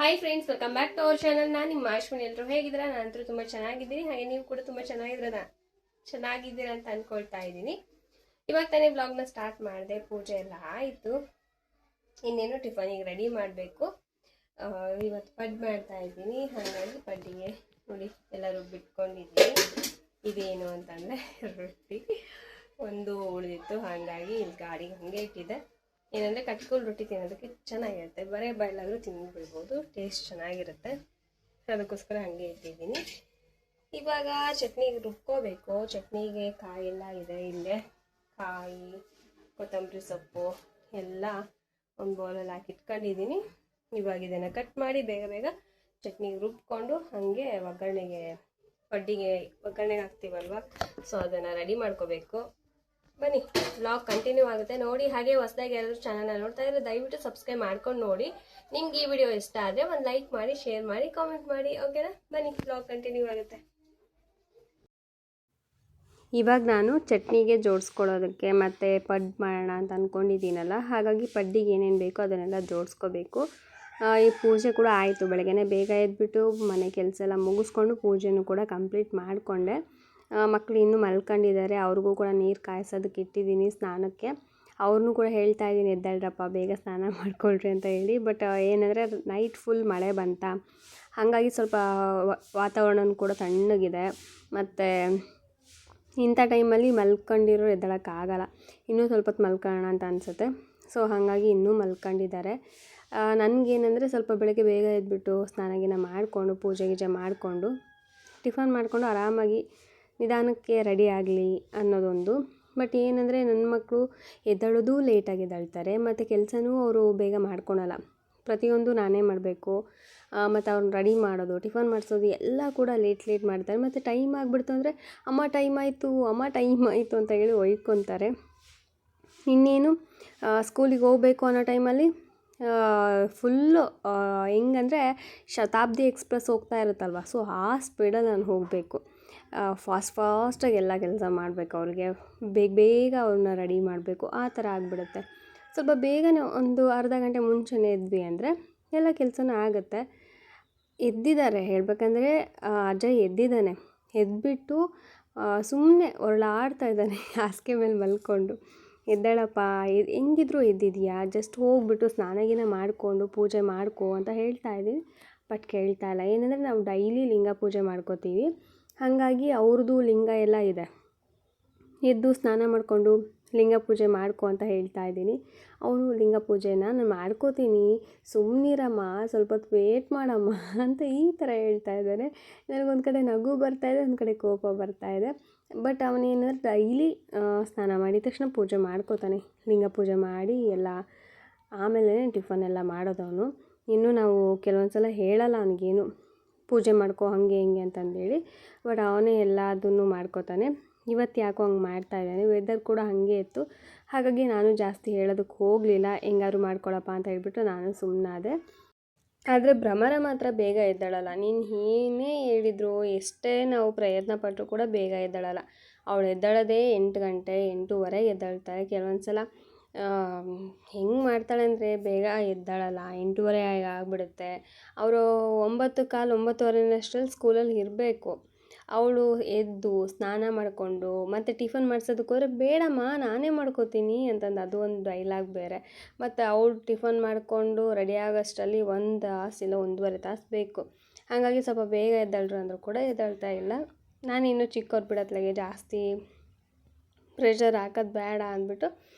Hi friends, welcome back to our channel. ನಾನು ನಿಮ್ಮ ಅಶ್ವಿನಿ. ಎಲ್ಲರೂ ಹೇಗಿದ್ದೀರಾ? ನಾನಂತೂ ತುಂಬ ಚೆನ್ನಾಗಿದ್ದೀನಿ. ಹಾಗೆ ನೀವು ಕೂಡ ತುಂಬ ಚೆನ್ನಾಗಿದ್ದೀರಾ ಅಂತ ಅನ್ಕೊಳ್ತಾ ಇದ್ದೀನಿ. ಇವಾಗ ತಾನೇ ಬ್ಲಾಗ್ನ ಸ್ಟಾರ್ಟ್ ಮಾಡಿದೆ. ಪೂಜೆ ಎಲ್ಲ ಆಯಿತು. ಇನ್ನೇನು ಟಿಫನಿಗೆ ರೆಡಿ ಮಾಡಬೇಕು. ಇವತ್ತು ಪಡ್ ಮಾಡ್ತಾ ಇದ್ದೀನಿ. ಹಾಗಾಗಿ ಪಡ್ಡಿಗೆ ನೋಡಿ ಎಲ್ಲರೂ ಬಿಟ್ಕೊಂಡಿದ್ದೀನಿ. ಇದೇನು ಅಂತಂದರೆ ರೊಟ್ಟಿ ಒಂದು ಉಳಿದಿತ್ತು, ಹಾಗಾಗಿ ಇಲ್ಲಿ ಗಾಡಿಗೆ ಹಾಗೆ ಇಟ್ಟಿದೆ. ಏನಂದರೆ ಕಟ್ಕೊಂಡು ರೊಟ್ಟಿ ತಿನ್ನೋದಕ್ಕೆ ಚೆನ್ನಾಗಿರುತ್ತೆ. ಬರೇ ಬಾಯಲ್ಲಾದರೂ ತಿಂದ್ಬಿಡ್ಬೋದು, ಟೇಸ್ಟ್ ಚೆನ್ನಾಗಿರುತ್ತೆ. ಅದಕ್ಕೋಸ್ಕರ ಹಾಗೆ ಇಟ್ಟಿದ್ದೀನಿ. ಇವಾಗ ಚಟ್ನಿಗೆ ರುಬ್ಕೋಬೇಕು. ಚಟ್ನಿಗೆ ಕಾಯಿ ಎಲ್ಲ ಇದೆ ಇಲ್ಲೇ. ಕಾಯಿ, ಕೊತ್ತಂಬರಿ ಸೊಪ್ಪು ಎಲ್ಲ ಒಂದು ಬೌಲಲ್ಲಿ ಹಾಕಿ ಇಟ್ಕೊಂಡಿದ್ದೀನಿ. ಇವಾಗ ಇದನ್ನು ಕಟ್ ಮಾಡಿ ಬೇಗ ಬೇಗ ಚಟ್ನಿಗೆ ರುಬ್ಕೊಂಡು ಹಾಗೆ ಪಡ್ಡಿಗೆ ಒಗ್ಗರಣೆಗೆ ಹಾಕ್ತೀವಲ್ವ, ಸೊ ಅದನ್ನು ರೆಡಿ ಮಾಡ್ಕೋಬೇಕು. ಬನ್ನಿ, ವ್ಲಾಗ್ ಕಂಟಿನ್ಯೂ ಆಗುತ್ತೆ ನೋಡಿ. ಹಾಗೆ ಹೊಸದಾಗಿ ಯಾರಾದರೂ ಚಾನಲ್ನ ನೋಡ್ತಾ ಇದ್ರೆ ದಯವಿಟ್ಟು ಸಬ್ಸ್ಕ್ರೈಬ್ ಮಾಡ್ಕೊಂಡು ನೋಡಿ. ನಿಮ್ಗೆ ಈ ವಿಡಿಯೋ ಇಷ್ಟ ಆದರೆ ಒಂದು ಲೈಕ್ ಮಾಡಿ, ಶೇರ್ ಮಾಡಿ, ಕಾಮೆಂಟ್ ಮಾಡಿ. ಓಕೆನಾ? ಬನ್ನಿ, ವ್ಲಾಗ್ ಕಂಟಿನ್ಯೂ ಆಗುತ್ತೆ. ಇವಾಗ ನಾನು ಚಟ್ನಿಗೆ ಜೋಡಿಸ್ಕೊಳ್ಳೋದಕ್ಕೆ ಮತ್ತು ಪಡ್ ಮಾಡೋಣ ಅಂತ ಅಂದ್ಕೊಂಡಿದ್ದೀನಲ್ಲ, ಹಾಗಾಗಿ ಪಡ್ಡಿಗೆ ಏನೇನು ಬೇಕೋ ಅದನ್ನೆಲ್ಲ ಜೋಡಿಸ್ಕೋಬೇಕು. ಈ ಪೂಜೆ ಕೂಡ ಆಯಿತು. ಬೆಳಗ್ಗೆ ಬೇಗ ಎದ್ಬಿಟ್ಟು ಮನೆ ಕೆಲಸ ಎಲ್ಲ ಮುಗಿಸ್ಕೊಂಡು ಪೂಜೆನೂ ಕೂಡ ಕಂಪ್ಲೀಟ್ ಮಾಡಿಕೊಂಡೆ. ಮಕ್ಕಳು ಇನ್ನೂ ಮಲ್ಕೊಂಡಿದ್ದಾರೆ. ಅವ್ರಿಗೂ ಕೂಡ ನೀರು ಕಾಯಿಸೋದಕ್ಕೆ ಇಟ್ಟಿದ್ದೀನಿ ಸ್ನಾನಕ್ಕೆ. ಅವ್ರನ್ನೂ ಕೂಡ ಹೇಳ್ತಾ ಇದ್ದೀನಿ, ಎದ್ದೇಳ್ರಪ್ಪ ಬೇಗ ಸ್ನಾನ ಮಾಡ್ಕೊಳ್ರಿ ಅಂತ ಹೇಳಿ. ಬಟ್ ಏನಂದರೆ ನೈಟ್ ಫುಲ್ ಮಳೆ ಬಂತ, ಹಾಗಾಗಿ ಸ್ವಲ್ಪ ವಾತಾವರಣ ಕೂಡ ತಣ್ಣಗಿದೆ. ಮತ್ತು ಇಂಥ ಟೈಮಲ್ಲಿ ಮಲ್ಕೊಂಡಿರೋ ಎದ್ದೇಳೋಕ್ಕಾಗಲ್ಲ. ಇನ್ನೂ ಸ್ವಲ್ಪ ಹೊತ್ತು ಮಲ್ಕೊಳ್ಳೋಣ ಅಂತ ಅನಿಸುತ್ತೆ. ಸೊ ಹಾಗಾಗಿ ಇನ್ನೂ ಮಲ್ಕೊಂಡಿದ್ದಾರೆ. ನನಗೇನೆಂದರೆ ಸ್ವಲ್ಪ ಬೆಳಗ್ಗೆ ಬೇಗ ಎದ್ಬಿಟ್ಟು ಸ್ನಾನ ಮಾಡಿಕೊಂಡು ಪೂಜೆ ಗೀಜೆ ಮಾಡಿಕೊಂಡು ಟಿಫನ್ ಮಾಡಿಕೊಂಡು ಆರಾಮಾಗಿ ನಿಧಾನಕ್ಕೆ ರೆಡಿ ಆಗಲಿ ಅನ್ನೋದೊಂದು. ಬಟ್ ಏನಂದರೆ ನನ್ನ ಮಕ್ಕಳು ಎದ್ದೇಳೋದು ಲೇಟಾಗಿ ಎದ್ದೇಳ್ತಾರೆ, ಮತ್ತು ಕೆಲಸನೂ ಅವರು ಬೇಗ ಮಾಡ್ಕೊಳಲ್ಲ. ಪ್ರತಿಯೊಂದು ನಾನೇ ಮಾಡಬೇಕು. ಮತ್ತು ಅವ್ರನ್ನ ರೆಡಿ ಮಾಡೋದು, ಟಿಫನ್ ಮಾಡಿಸೋದು ಎಲ್ಲ ಕೂಡ ಲೇಟ್ ಮಾಡ್ತಾರೆ. ಮತ್ತು ಟೈಮ್ ಆಗಿಬಿಡ್ತು ಅಂದರೆ ಅಮ್ಮ ಟೈಮ್ ಆಯಿತು ಅಂತ ಹೇಳಿ ಒಯ್ಕೊತಾರೆ. ಇನ್ನೇನು ಸ್ಕೂಲಿಗೆ ಹೋಗಬೇಕು ಅನ್ನೋ ಟೈಮಲ್ಲಿ ಫುಲ್ಲು ಹೆಂಗಂದರೆ ಶತಾಬ್ದಿ ಎಕ್ಸ್ಪ್ರೆಸ್ ಹೋಗ್ತಾ ಇರುತ್ತಲ್ವ, ಸೊ ಆ ಸ್ಪೀಡಲ್ಲಿ ನಾನು ಹೋಗಬೇಕು. ಫಾಸ್ಟಾಗಿ ಎಲ್ಲ ಕೆಲಸ ಮಾಡಬೇಕು. ಅವ್ರಿಗೆ ಬೇಗ ಅವ್ರನ್ನ ರೆಡಿ ಮಾಡಬೇಕು. ಆ ಥರ ಆಗಿಬಿಡುತ್ತೆ. ಸ್ವಲ್ಪ ಬೇಗನೆ ಒಂದು ಅರ್ಧ ಗಂಟೆ ಮುಂಚೆನೇ ಎದ್ವಿ ಅಂದರೆ ಎಲ್ಲ ಕೆಲಸನೂ ಆಗುತ್ತೆ. ಎದ್ದಿದ್ದಾರೆ ಹೇಳಬೇಕಂದ್ರೆ, ಅಜಯ್ ಎದ್ದಿದ್ದಾನೆ. ಎದ್ಬಿಟ್ಟು ಸುಮ್ಮನೆ ಹೊರಳಾಡ್ತಾ ಇದ್ದಾನೆ ಹಾಸಿಗೆ ಮೇಲೆ ಮಲ್ಕೊಂಡು. ಎದ್ದೇಳಪ್ಪ, ಹೆಂಗಿದ್ರು ಎದ್ದಿದೆಯಾ, ಜಸ್ಟ್ ಹೋಗ್ಬಿಟ್ಟು ಸ್ನಾನ ಮಾಡಿಕೊಂಡು ಪೂಜೆ ಮಾಡ್ಕೊ ಅಂತ ಹೇಳ್ತಾ ಇದ್ದೀನಿ. ಬಟ್ ಕೇಳ್ತಾ ಇಲ್ಲ. ಏನಂದರೆ ನಾವು ಡೈಲಿ ಲಿಂಗ ಪೂಜೆ ಮಾಡ್ಕೋತೀವಿ, ಹಾಗಾಗಿ ಅವ್ರದ್ದು ಲಿಂಗ ಎಲ್ಲ ಇದೆ. ಎದ್ದು ಸ್ನಾನ ಮಾಡಿಕೊಂಡು ಲಿಂಗ ಪೂಜೆ ಮಾಡ್ಕೊ ಅಂತ ಹೇಳ್ತಾ ಇದ್ದೀನಿ. ಅವನು ಲಿಂಗ ಪೂಜೆನ ನಾನು ಮಾಡ್ಕೋತೀನಿ, ಸುಮ್ಮನಿರಮ್ಮ, ಸ್ವಲ್ಪ ಹೊತ್ತು ವೇಟ್ ಮಾಡಮ್ಮ ಅಂತ ಈ ಥರ ಹೇಳ್ತಾ ಇದ್ದಾನೆ. ನನಗೊಂದು ಕಡೆ ನಗು ಬರ್ತಾಯಿದೆ, ಒಂದು ಕಡೆ ಕೋಪ ಬರ್ತಾಯಿದೆ. ಬಟ್ ಅವನೇನಾದ್ರು ಡೈಲಿ ಸ್ನಾನ ಮಾಡಿದ ತಕ್ಷಣ ಪೂಜೆ ಮಾಡ್ಕೋತಾನೆ. ಲಿಂಗ ಪೂಜೆ ಮಾಡಿ ಎಲ್ಲ ಆಮೇಲೆ ಟಿಫನ್ ಎಲ್ಲ ಮಾಡೋದವನು. ಇನ್ನೂ ನಾವು ಕೆಲವೊಂದು ಸಲ ಹೇಳಲ್ಲ ಅವನಿಗೇನು, ಪೂಜೆ ಮಾಡ್ಕೊ ಹಾಗೆ ಹಿಂಗೆ ಅಂತಂದೇಳಿ. ಬಟ್ ಅವನೇ ಎಲ್ಲದನ್ನು ಮಾಡ್ಕೋತಾನೆ. ಇವತ್ತು ಯಾಕೋ ಹಂಗೆ ಮಾಡ್ತಾಯಿದ್ದಾನೆ. ವೆದರ್ ಕೂಡ ಹಾಗೆ ಇತ್ತು, ಹಾಗಾಗಿ ನಾನು ಜಾಸ್ತಿ ಹೇಳೋದಕ್ಕೆ ಹೋಗಲಿಲ್ಲ. ಹೆಂಗಾದ್ರು ಮಾಡ್ಕೊಳಪ್ಪ ಅಂತ ಹೇಳ್ಬಿಟ್ಟು ನಾನು ಸುಮ್ಮನಾದೆ. ಆದರೆ ಭ್ರಮರ ಮಾತ್ರ ಬೇಗ ಎದ್ದೇಳಲ್ಲ. ನೀನು ಏನೇ ಹೇಳಿದ್ರು, ಎಷ್ಟೇ ನಾವು ಪ್ರಯತ್ನ ಪಟ್ಟರು ಕೂಡ ಬೇಗ ಎದ್ದೇಳಲ್ಲ. ಅವಳು ಎದ್ದೇಳೋದೇ 8 ಗಂಟೆ 8:15 ಎದ್ದೇಳ್ತಾಳೆ. ಕೆಲವೊಂದು ಸಲ ಹೆಂಗೆ ಮಾಡ್ತಾಳೆ ಅಂದರೆ ಬೇಗ ಎದ್ದೇಳಲ್ಲ. 8:30 ಆಗಿಬಿಡುತ್ತೆ. ಅವರು 9:15 9:15 ಸ್ಕೂಲಲ್ಲಿ ಇರಬೇಕು. ಅವಳು ಎದ್ದು ಸ್ನಾನ ಮಾಡಿಕೊಂಡು ಮತ್ತು ಟಿಫನ್ ಮಾಡಿಸೋದಕ್ಕೆ ಹೋದರೆ, ಬೇಡಮ್ಮ ನಾನೇ ಮಾಡ್ಕೋತೀನಿ ಅಂತಂದು ಅದು ಒಂದು ಡೈಲಾಗ್ ಬೇರೆ. ಮತ್ತು ಅವಳು ಟಿಫನ್ ಮಾಡಿಕೊಂಡು ರೆಡಿ ಆಗೋಷ್ಟರಲ್ಲಿ 1 ತಾಸು ಇಲ್ಲ 1:15 ತಾಸು ಬೇಕು. ಹಾಗಾಗಿ ಸ್ವಲ್ಪ ಬೇಗ ಎದ್ದೇಳ್ರು ಅಂದರೂ ಕೂಡ ಎದ್ದೇಳ್ತಾ ಇಲ್ಲ. ನಾನು ಇನ್ನೂ ಚಿಕ್ಕವ್ರು ಬಿಡತ್ಲಾಗೆ ಜಾಸ್ತಿ ಪ್ರೆಷರ್ ಹಾಕೋದು ಬೇಡ ಅಂದ್ಬಿಟ್ಟು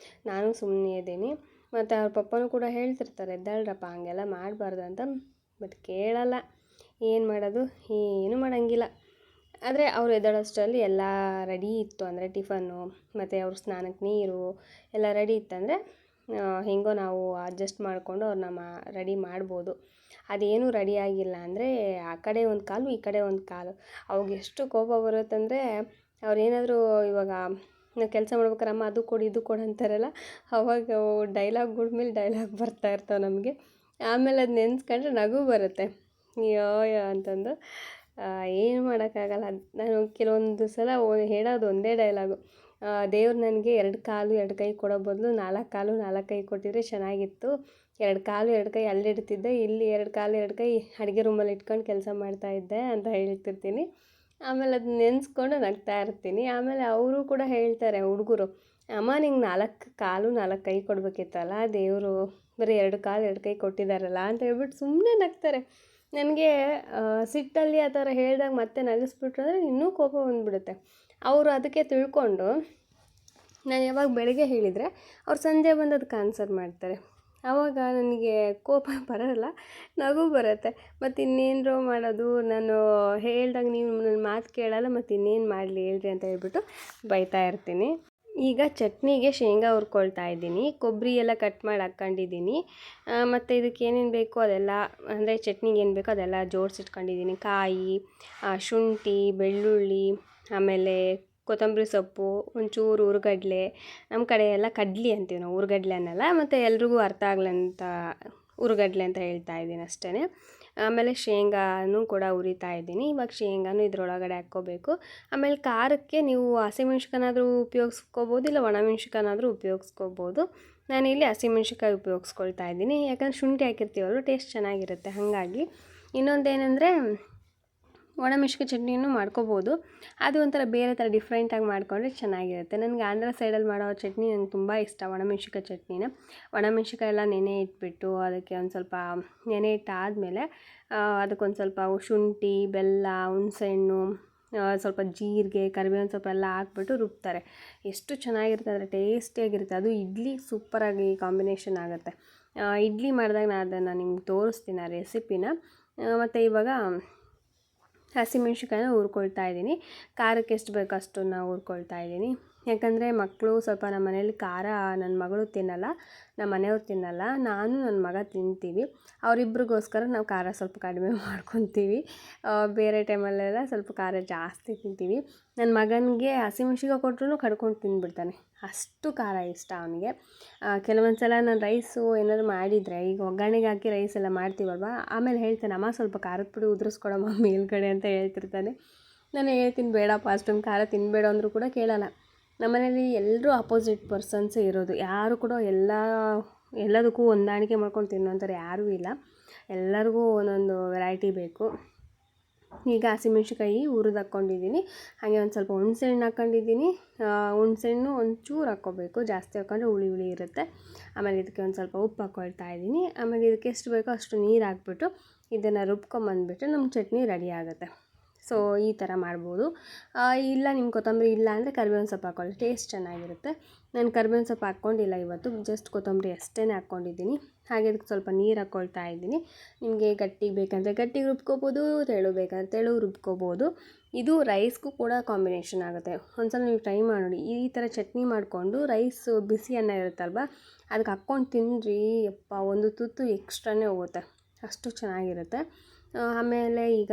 ನಾನು ಸುಮ್ಮನೆ ಇದ್ದೀನಿ. ಮತ್ತು ಅವ್ರ ಪಪ್ಪನೂ ಕೂಡ ಹೇಳ್ತಿರ್ತಾರೆ, ಎದ್ದೇಳ್ರಪ್ಪ ಹಂಗೆಲ್ಲ ಮಾಡಬಾರ್ದು ಅಂತ. ಬಟ್ ಕೇಳಲ್ಲ. ಏನು ಮಾಡೋದು, ಏನೂ ಮಾಡೋಂಗಿಲ್ಲ. ಆದರೆ ಅವ್ರು ಎದ್ದೇಳೋಷ್ಟರಲ್ಲಿ ಎಲ್ಲ ರೆಡಿ ಇತ್ತು ಅಂದರೆ ಟಿಫನ್ನು ಮತ್ತು ಅವ್ರ ಸ್ನಾನಕ್ಕೆ ನೀರು ಎಲ್ಲ ರೆಡಿ ಇತ್ತಂದರೆ ಹೇಗೋ ನಾವು ಅಡ್ಜಸ್ಟ್ ಮಾಡಿಕೊಂಡು ಅವ್ರನ್ನ ರೆಡಿ ಮಾಡ್ಬೋದು. ಅದೇನೂ ರೆಡಿ ಆಗಿಲ್ಲ ಅಂದರೆ ಆ ಕಡೆ ಒಂದು ಕಾಲು ಈ ಕಡೆ ಒಂದು ಕಾಲು. ಅವಾಗ ಎಷ್ಟು ಕೋಪ ಬರುತ್ತಂದರೆ, ಅವ್ರೇನಾದರೂ ಇವಾಗ ನಾವು ಕೆಲಸ ಮಾಡ್ಬೇಕಾರೆ ಅಮ್ಮ ಅದು ಕೊಡು ಇದು ಕೊಡು ಅಂತಾರಲ್ಲ, ಅವಾಗ ಡೈಲಾಗ್ಗಳ ಮೇಲೆ ಡೈಲಾಗ್ ಬರ್ತಾ ಇರ್ತಾವೆ ನಮಗೆ. ಆಮೇಲೆ ಅದು ನೆನೆಸ್ಕೊಂಡ್ರೆ ನಗು ಬರುತ್ತೆ, ಅಯ್ಯೋ ಅಂತಂದು. ಏನು ಮಾಡೋಕ್ಕಾಗಲ್ಲ. ನಾನು ಕೆಲವೊಂದು ಸಲ ಹೇಳೋದು ಒಂದೇ ಡೈಲಾಗು, ದೇವ್ರು ನನಗೆ 2 ಕಾಲು 2 ಕೈ ಕೊಡೋ ಬದಲು 4 ಕಾಲು 4 ಕೈ ಕೊಟ್ಟಿದ್ರೆ ಚೆನ್ನಾಗಿತ್ತು, 2 ಕಾಲು 2 ಕೈ ಅಲ್ಲಿಡ್ತಿದ್ದೆ, ಇಲ್ಲಿ 2 ಕಾಲು 2 ಕೈ ಅಡುಗೆ ರೂಮಲ್ಲಿ ಇಟ್ಕೊಂಡು ಕೆಲಸ ಮಾಡ್ತಾಯಿದ್ದೆ ಅಂತ ಹೇಳ್ತಿರ್ತೀನಿ. ಆಮೇಲೆ ಅದನ್ನ ನೆನೆಸ್ಕೊಂಡು ನಗ್ತಾ ಇರ್ತೀನಿ. ಆಮೇಲೆ ಅವರು ಕೂಡ ಹೇಳ್ತಾರೆ ಹುಡುಗರು, ಅಮ್ಮ ನಿಂಗೆ 4 ಕಾಲು 4 ಕೈ ಕೊಡಬೇಕಿತ್ತಲ್ಲ, ದೇವರು ಬರೀ 2 ಕಾಲು 2 ಕೈ ಕೊಟ್ಟಿದ್ದಾರಲ್ಲ ಅಂತ ಹೇಳ್ಬಿಟ್ಟು ಸುಮ್ಮನೆ ನಗ್ತಾರೆ. ನನಗೆ ಸಿಟ್ಟಲ್ಲಿ ಆ ಥರ ಹೇಳಿದಾಗ ಮತ್ತೆ ನಗಿಸ್ಬಿಟ್ರೆ ಇನ್ನೂ ಕೋಪ ಬಂದುಬಿಡುತ್ತೆ. ಅವರು ಅದಕ್ಕೆ ತಿಳ್ಕೊಂಡು ನಾನು ಯಾವಾಗ ಬೆಳಗ್ಗೆ ಹೇಳಿದರೆ ಅವ್ರು ಸಂಜೆ ಬಂದು ಅದಕ್ಕೆ ಆನ್ಸರ್ ಮಾಡ್ತಾರೆ. ಆವಾಗ ನನಗೆ ಕೋಪ ಬರೋಲ್ಲ, ನಗು ಬರುತ್ತೆ. ಮತ್ತು ಇನ್ನೇನರೋ ಮಾಡೋದು, ನಾನು ಹೇಳ್ದಾಗ ನೀವು ನನ್ನ ಮಾತು ಕೇಳಲ್ಲ, ಮತ್ತು ಇನ್ನೇನು ಮಾಡಲಿ ಹೇಳ್ರಿ ಅಂತ ಹೇಳ್ಬಿಟ್ಟು ಬೈತಾ ಇರ್ತೀನಿ. ಈಗ ಚಟ್ನಿಗೆ ಶೇಂಗಾ ಹುರ್ಕೊಳ್ತಾ ಇದ್ದೀನಿ. ಕೊಬ್ಬರಿ ಎಲ್ಲ ಕಟ್ ಮಾಡಿ ಹಾಕ್ಕೊಂಡಿದ್ದೀನಿ. ಮತ್ತು ಇದಕ್ಕೆ ಏನೇನು ಬೇಕೋ ಅದೆಲ್ಲ, ಅಂದರೆ ಚಟ್ನಿಗೆ ಏನು ಬೇಕೋ ಅದೆಲ್ಲ ಜೋಡಿಸಿಟ್ಕೊಂಡಿದ್ದೀನಿ. ಕಾಯಿ, ಶುಂಠಿ, ಬೆಳ್ಳುಳ್ಳಿ, ಆಮೇಲೆ ಕೊತ್ತಂಬರಿ ಸೊಪ್ಪು, ಒಂಚೂರು ಹುರ್ಗಡ್ಲೆ, ನಮ್ಮ ಕಡೆ ಎಲ್ಲ ಕಡ್ಲಿ ಅಂತೀವಿ ನಾವು, ಹುರ್ಗಡ್ಲೆ ಅನ್ನಲ್ಲ. ಮತ್ತು ಎಲ್ರಿಗೂ ಅರ್ಥ ಆಗಲಿ ಅಂತ ಹುರ್ಗಡ್ಲೆ ಅಂತ ಹೇಳ್ತಾ ಇದ್ದೀನಿ ಅಷ್ಟೇ. ಆಮೇಲೆ ಶೇಂಗಾನು ಕೂಡ ಹುರಿತಾ ಇದ್ದೀನಿ. ಇವಾಗ ಶೇಂಗಾನು ಇದ್ರೊಳಗಡೆ ಹಾಕ್ಕೋಬೇಕು. ಆಮೇಲೆ ಖಾರಕ್ಕೆ ನೀವು ಹಸಿಮೆಣ್ಸಿಕಾನಾದರೂ ಉಪಯೋಗಿಸ್ಕೋಬೋದು, ಇಲ್ಲ ಒಣಮೆಣ್ಸಿಕಾನಾದರೂ ಉಪಯೋಗಿಸ್ಕೋಬೋದು. ನಾನಿಲ್ಲಿ ಹಸಿಮೆಣ್ಸಿಕಾಯಿ ಉಪಯೋಗಿಸ್ಕೊಳ್ತಾ ಇದ್ದೀನಿ, ಯಾಕಂದರೆ ಶುಂಠಿ ಹಾಕಿರ್ತೀವಲ್ಲ, ಟೇಸ್ಟ್ ಚೆನ್ನಾಗಿರುತ್ತೆ. ಹಾಗಾಗಿ ಇನ್ನೊಂದೇನೆಂದರೆ ಒಣಮೆಣ್ಸಿಕಾಯಿ ಚಟ್ನಿನೂ ಮಾಡ್ಕೋಬೋದು. ಅದು ಒಂಥರ ಬೇರೆ ಥರ ಡಿಫ್ರೆಂಟಾಗಿ ಮಾಡಿಕೊಂಡ್ರೆ ಚೆನ್ನಾಗಿರುತ್ತೆ. ನನಗೆ ಆಂಧ್ರ ಸೈಡಲ್ಲಿ ಮಾಡೋ ಚಟ್ನಿ ನಂಗೆ ತುಂಬ ಇಷ್ಟ, ಒಣಮೆಣ್ಸಿಕಾಯಿ ಚಟ್ನಿನ. ಒಣಮೆಣ್ಸಿಕಾಯಿ ಎಲ್ಲ ನೆನೆ ಇಟ್ಬಿಟ್ಟು ಅದಕ್ಕೆ ಒಂದು ಸ್ವಲ್ಪ ನೆನೆ ಇಟ್ಟಾದಮೇಲೆ ಅದಕ್ಕೊಂದು ಸ್ವಲ್ಪ ಶುಂಠಿ, ಬೆಲ್ಲ, ಹುಣಸೆಹಣ್ಣು, ಸ್ವಲ್ಪ ಜೀರಿಗೆ, ಕರಿಬೇವಿನ ಸೊಪ್ಪು ಎಲ್ಲ ಹಾಕ್ಬಿಟ್ಟು ರುಬ್ತಾರೆ. ಎಷ್ಟು ಚೆನ್ನಾಗಿರುತ್ತೆ ಅಂದರೆ ಟೇಸ್ಟಿಯಾಗಿರುತ್ತೆ. ಅದು ಇಡ್ಲಿಗೆ ಸೂಪರಾಗಿ ಕಾಂಬಿನೇಷನ್ ಆಗುತ್ತೆ. ಇಡ್ಲಿ ಮಾಡಿದಾಗ ನಾನು ಅದನ್ನು ನಿಮ್ಗೆ ತೋರಿಸ್ತೀನಿ ಆ ರೆಸಿಪಿನ. ಮತ್ತು ಇವಾಗ ಹಸಿಮೆಣ್ಸಿಕಾಯಿನ ಹುರ್ಕೊಳ್ತಾ ಇದ್ದೀನಿ. ಖಾರಕ್ಕೆ ಎಷ್ಟು ಬೇಕೋ ಅಷ್ಟನ್ನು ಹುರ್ಕೊಳ್ತಾ ಇದ್ದೀನಿ. ಯಾಕಂದರೆ ಮಕ್ಕಳು ಸ್ವಲ್ಪ ನಮ್ಮ ಮನೇಲಿ ಖಾರ, ನನ್ನ ಮಗಳು ತಿನ್ನಲ್ಲ, ನಮ್ಮ ಮನೆಯವ್ರು ತಿನ್ನಲ್ಲ, ನಾನು ನನ್ನ ಮಗ ತಿಂತೀವಿ. ಅವರಿಬ್ರಿಗೋಸ್ಕರ ನಾವು ಖಾರ ಸ್ವಲ್ಪ ಕಡಿಮೆ ಮಾಡ್ಕೊತೀವಿ. ಬೇರೆ ಟೈಮಲ್ಲೆಲ್ಲ ಸ್ವಲ್ಪ ಖಾರ ಜಾಸ್ತಿ ತಿಂತೀವಿ. ನನ್ನ ಮಗನಿಗೆ ಹಸಿಮೆಣ್ಸಿಕಾಯಿ ಕೊಟ್ಟರು ಕಡ್ಕೊಂಡು ತಿಂದ್ಬಿಡ್ತಾನೆ, ಅಷ್ಟು ಖಾರ ಇಷ್ಟ ಅವನಿಗೆ. ಕೆಲವೊಂದು ಸಲ ನಾನು ರೈಸು ಏನಾದರೂ ಮಾಡಿದರೆ, ಈಗ ಒಗ್ಗರಣೆಗೆ ಹಾಕಿ ರೈಸ್ ಎಲ್ಲ ಮಾಡ್ತೀವಲ್ವ, ಆಮೇಲೆ ಹೇಳ್ತಾನೆ, ಅಮ್ಮ ಸ್ವಲ್ಪ ಖಾರದ ಪುಡಿ ಉದುರಿಸ್ಕೊಡಮ್ಮ ಮೇಲ್ಗಡೆ ಅಂತ ಹೇಳ್ತಿರ್ತಾನೆ. ನಾನು ಹೇಳ್ತೀನಿ, ಬೇಡಪ್ಪ ಅಷ್ಟೊಂದು ಖಾರ ತಿನ್ನಬೇಡ ಅಂದರೂ ಕೂಡ ಕೇಳಲ್ಲ. ನಮ್ಮನೇಲಿ ಎಲ್ಲರೂ ಅಪೋಸಿಟ್ ಪರ್ಸನ್ಸೇ ಇರೋದು. ಯಾರು ಕೂಡ ಎಲ್ಲದಕ್ಕೂ ಹೊಂದಾಣಿಕೆ ಮಾಡ್ಕೊಂಡು ತಿನ್ನೋಂಥವ್ರು ಯಾರೂ ಇಲ್ಲ. ಎಲ್ಲರಿಗೂ ಒಂದೊಂದು ವೆರೈಟಿ ಬೇಕು. ಈಗ ಹಸಿಮೆಣ್ಸಿಕಾಯಿ ಹುರಿದು ಹಾಕ್ಕೊಂಡಿದ್ದೀನಿ. ಹಾಗೆ ಒಂದು ಸ್ವಲ್ಪ ಹುಣಸೆಹಣ್ಣು ಹಾಕ್ಕೊಂಡಿದ್ದೀನಿ. ಹುಣಸೆಹಣ್ಣು ಒಂಚೂರು ಹಾಕ್ಕೋಬೇಕು, ಜಾಸ್ತಿ ಹಾಕ್ಕೊಂಡ್ರೆ ಹುಳಿ ಹುಳಿ ಇರುತ್ತೆ. ಆಮೇಲೆ ಇದಕ್ಕೆ ಒಂದು ಸ್ವಲ್ಪ ಉಪ್ಪು ಹಾಕ್ಕೊಳ್ತಾ ಇದ್ದೀನಿ. ಆಮೇಲೆ ಇದಕ್ಕೆ ಎಷ್ಟು ಬೇಕೋ ಅಷ್ಟು ನೀರು ಹಾಕ್ಬಿಟ್ಟು ಇದನ್ನು ರುಬ್ಕೊಂಬಂದುಬಿಟ್ಟು ನಮ್ಮ ಚಟ್ನಿ ರೆಡಿ ಆಗುತ್ತೆ. ಸೊ ಈ ಥರ ಮಾಡ್ಬೋದು. ಇಲ್ಲ ನಿಮ್ಮ ಕೊತ್ತಂಬರಿ ಇಲ್ಲ ಅಂದರೆ ಕರಿಬೇವಿನ ಸೊಪ್ಪು ಹಾಕ್ಕೊಳ್ಳಿ, ಟೇಸ್ಟ್ ಚೆನ್ನಾಗಿರುತ್ತೆ. ನಾನು ಕರಿಬೇವಿನ ಸೊಪ್ಪು ಹಾಕ್ಕೊಂಡಿಲ್ಲ ಇವತ್ತು, ಜಸ್ಟ್ ಕೊತ್ತಂಬರಿ ಅಷ್ಟೇ ಹಾಕ್ಕೊಂಡಿದ್ದೀನಿ. ಹಾಗೆ ಅದಕ್ಕೆ ಸ್ವಲ್ಪ ನೀರು ಹಾಕ್ಕೊಳ್ತಾ ಇದ್ದೀನಿ. ನಿಮಗೆ ಗಟ್ಟಿಗೆ ಬೇಕಂದರೆ ಗಟ್ಟಿಗೆ ರುಬ್ಕೋಬೋದು, ತೆಳು ಬೇಕಂದರೆ ತೆಳು ರುಬ್ಕೋಬೋದು. ಇದು ರೈಸ್ಗೂ ಕೂಡ ಕಾಂಬಿನೇಷನ್ ಆಗುತ್ತೆ. ಒಂದ್ಸಲ ನೀವು ಟ್ರೈ ಮಾಡಿ. ಈ ಥರ ಚಟ್ನಿ ಮಾಡಿಕೊಂಡು ರೈಸು ಬಿಸಿ ಅನ್ನ ಇರುತ್ತಲ್ವ, ಅದಕ್ಕೆ ಹಾಕ್ಕೊಂಡು ತಿನ್ನಿರಿ, ಯಪ್ಪ ಒಂದು ತುತ್ತು ಎಕ್ಸ್ಟ್ರಾನೇ ಹೋಗುತ್ತೆ, ಅಷ್ಟು ಚೆನ್ನಾಗಿರುತ್ತೆ. ಆಮೇಲೆ ಈಗ